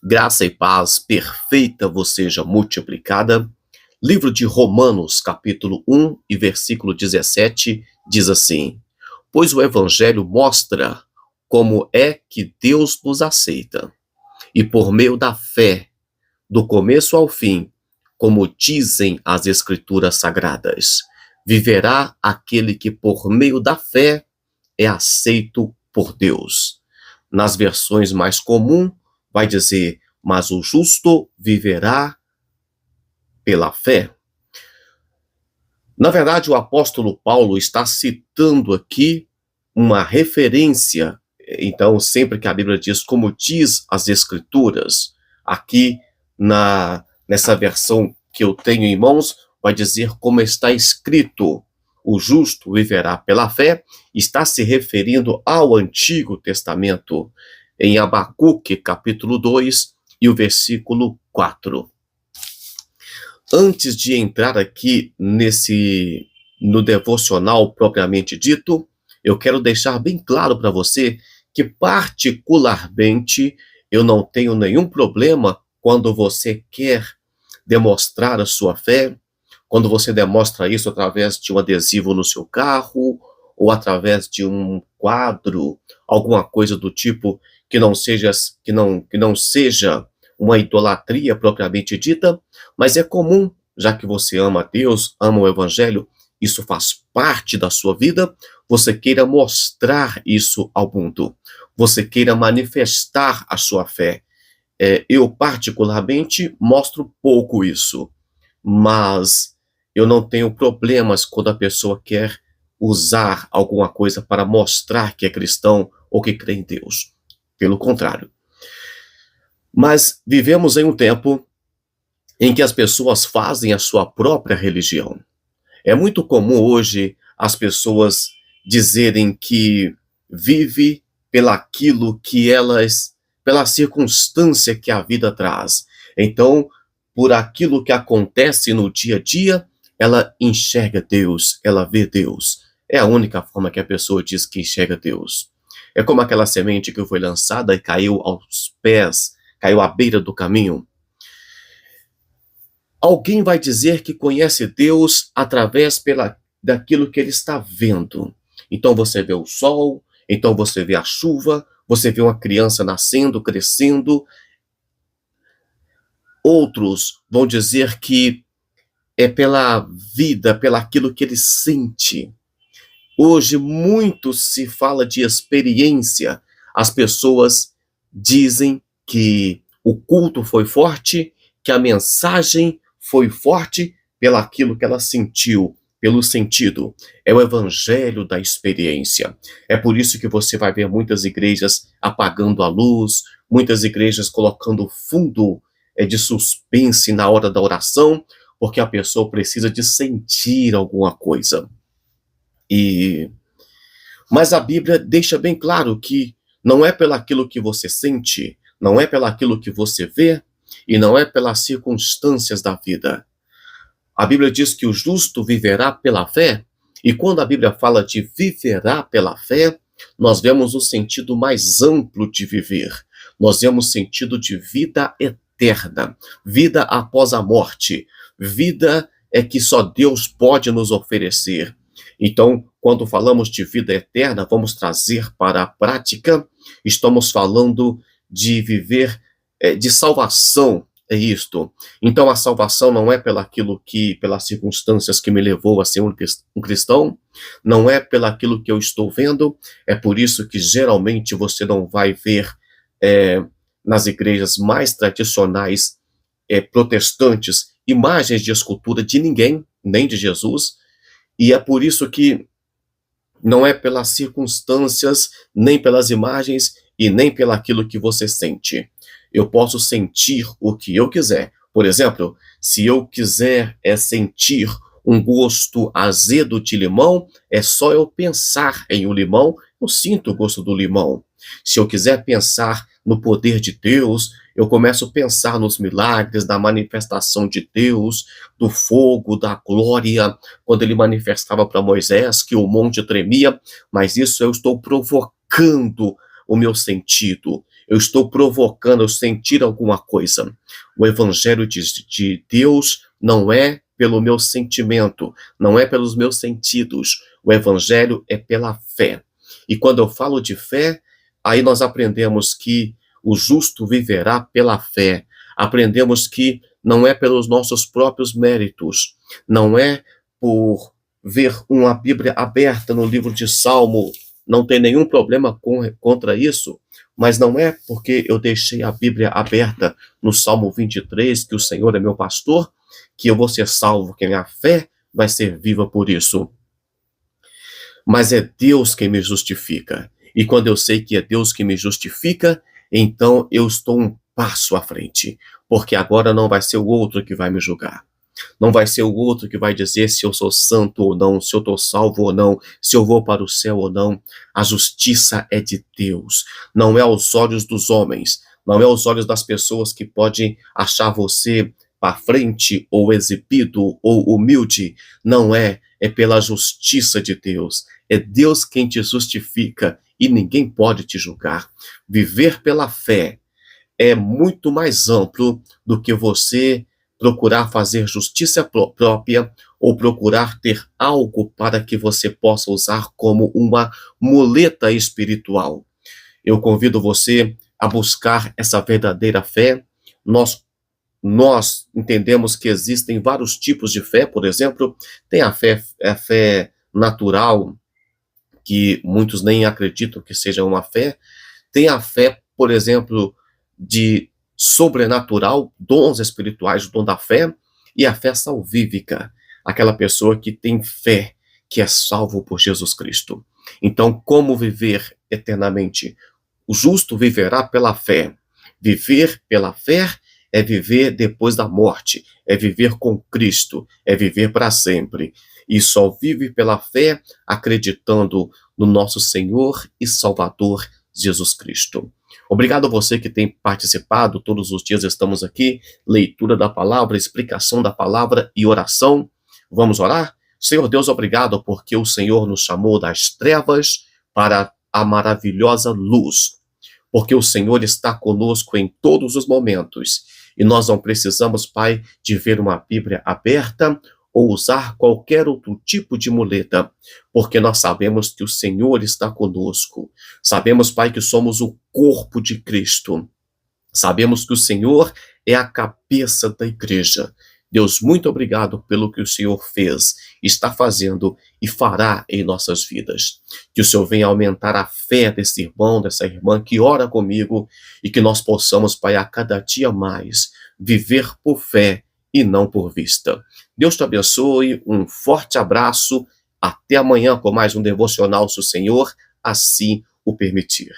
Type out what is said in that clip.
Graça e paz perfeita vos seja multiplicada. Livro de Romanos, capítulo 1 e versículo 17, diz assim: Pois o Evangelho mostra como é que Deus nos aceita, e por meio da fé, do começo ao fim, como dizem as Escrituras Sagradas, viverá aquele que por meio da fé é aceito por Deus. Nas versões mais comuns, vai dizer, mas o justo viverá pela fé. Na verdade, o apóstolo Paulo está citando aqui uma referência. Então, sempre que a Bíblia diz como diz as Escrituras, aqui nessa versão que eu tenho em mãos, vai dizer como está escrito: o justo viverá pela fé, está se referindo ao Antigo Testamento, em Abacuque, capítulo 2, e o versículo 4. Antes de entrar aqui no devocional propriamente dito, eu quero deixar bem claro para você que, particularmente, eu não tenho nenhum problema quando você quer demonstrar a sua fé, quando você demonstra isso através de um adesivo no seu carro, ou através de um quadro, alguma coisa do tipo que não seja uma idolatria propriamente dita, mas é comum, já que você ama a Deus, ama o Evangelho, isso faz parte da sua vida, você queira mostrar isso ao mundo, você queira manifestar a sua fé. Eu, particularmente, mostro pouco isso, mas eu não tenho problemas quando a pessoa quer usar alguma coisa para mostrar que é cristão ou que crê em Deus. Pelo contrário. Mas vivemos em um tempo em que as pessoas fazem a sua própria religião. É muito comum hoje as pessoas dizerem que vive pela circunstância que a vida traz. Então, por aquilo que acontece no dia a dia, ela enxerga Deus, ela vê Deus. É a única forma que a pessoa diz que enxerga Deus. É como aquela semente que foi lançada e caiu aos pés, caiu à beira do caminho. Alguém vai dizer que conhece Deus através daquilo que ele está vendo. Então você vê o sol, então você vê a chuva, você vê uma criança nascendo, crescendo. Outros vão dizer que é pela vida, pelaquilo que ele sente. Hoje muito se fala de experiência. As pessoas dizem que o culto foi forte, que a mensagem foi forte pelaquilo que ela sentiu, pelo sentido. É o evangelho da experiência. É por isso que você vai ver muitas igrejas apagando a luz, muitas igrejas colocando fundo de suspense na hora da oração, porque a pessoa precisa de sentir alguma coisa. Mas a Bíblia deixa bem claro que não é pelaquilo que você sente, não é pelaquilo que você vê, e não é pelas circunstâncias da vida. A Bíblia diz que o justo viverá pela fé, e quando a Bíblia fala de viverá pela fé, nós vemos o sentido mais amplo de viver. Nós vemos o sentido de vida eterna, vida após a morte, vida que só Deus pode nos oferecer. Então, quando falamos de vida eterna, vamos trazer para a prática, estamos falando de viver de salvação, é isto. Então a salvação não é pelas circunstâncias que me levou a ser um cristão, não é pelaquilo que eu estou vendo, é por isso que geralmente você não vai ver nas igrejas mais tradicionais protestantes imagens de escultura de ninguém, nem de Jesus, e é por isso que não é pelas circunstâncias, nem pelas imagens e nem pelaquilo que você sente. Eu posso sentir o que eu quiser. Por exemplo, se eu quiser sentir um gosto azedo de limão, é só eu pensar em um limão, eu sinto o gosto do limão. Se eu quiser pensar no poder de Deus, eu começo a pensar nos milagres, da manifestação de Deus, do fogo, da glória, quando ele manifestava para Moisés que o monte tremia, mas isso eu estou provocando o meu sentido. eu estou provocando eu sentir alguma coisa. O evangelho de Deus não é pelo meu sentimento, não é pelos meus sentidos. O evangelho é pela fé. E quando eu falo de fé, aí nós aprendemos que o justo viverá pela fé. Aprendemos que não é pelos nossos próprios méritos, não é por ver uma Bíblia aberta no livro de Salmo, não tem nenhum problema contra isso, mas não é porque eu deixei a Bíblia aberta no Salmo 23, que o Senhor é meu pastor, que eu vou ser salvo, que a minha fé vai ser viva por isso. Mas é Deus quem me justifica. E quando eu sei que é Deus que me justifica, então eu estou um passo à frente, porque agora não vai ser o outro que vai me julgar. Não vai ser o outro que vai dizer se eu sou santo ou não, se eu estou salvo ou não, se eu vou para o céu ou não. A justiça é de Deus, não é aos olhos dos homens, não é aos olhos das pessoas que podem achar você para frente ou exibido ou humilde. Não é, é pela justiça de Deus. É Deus quem te justifica e ninguém pode te julgar. Viver pela fé é muito mais amplo do que você procurar fazer justiça própria ou procurar ter algo para que você possa usar como uma muleta espiritual. Eu convido você a buscar essa verdadeira fé. Nós entendemos que existem vários tipos de fé. Por exemplo, tem a fé natural, que muitos nem acreditam que seja uma fé. Tem a fé, por exemplo, de sobrenatural, dons espirituais, o dom da fé, e a fé salvífica, aquela pessoa que tem fé, que é salvo por Jesus Cristo. Então, como viver eternamente? O justo viverá pela fé. Viver pela fé é viver depois da morte, é viver com Cristo, é viver para sempre. E só vive pela fé acreditando no nosso Senhor e Salvador Jesus Cristo. Obrigado a você que tem participado, todos os dias estamos aqui, leitura da palavra, explicação da palavra e oração. Vamos orar? Senhor Deus, obrigado porque o Senhor nos chamou das trevas para a maravilhosa luz, porque o Senhor está conosco em todos os momentos e nós não precisamos, Pai, de ver uma Bíblia aberta ou usar qualquer outro tipo de muleta, porque nós sabemos que o Senhor está conosco. Sabemos, Pai, que somos o corpo de Cristo. Sabemos que o Senhor é a cabeça da igreja. Deus, muito obrigado pelo que o Senhor fez, está fazendo e fará em nossas vidas. Que o Senhor venha aumentar a fé desse irmão, dessa irmã que ora comigo e que nós possamos, Pai, a cada dia mais viver por fé e não por vista. Deus te abençoe, um forte abraço, até amanhã com mais um devocional, se o Senhor assim o permitir.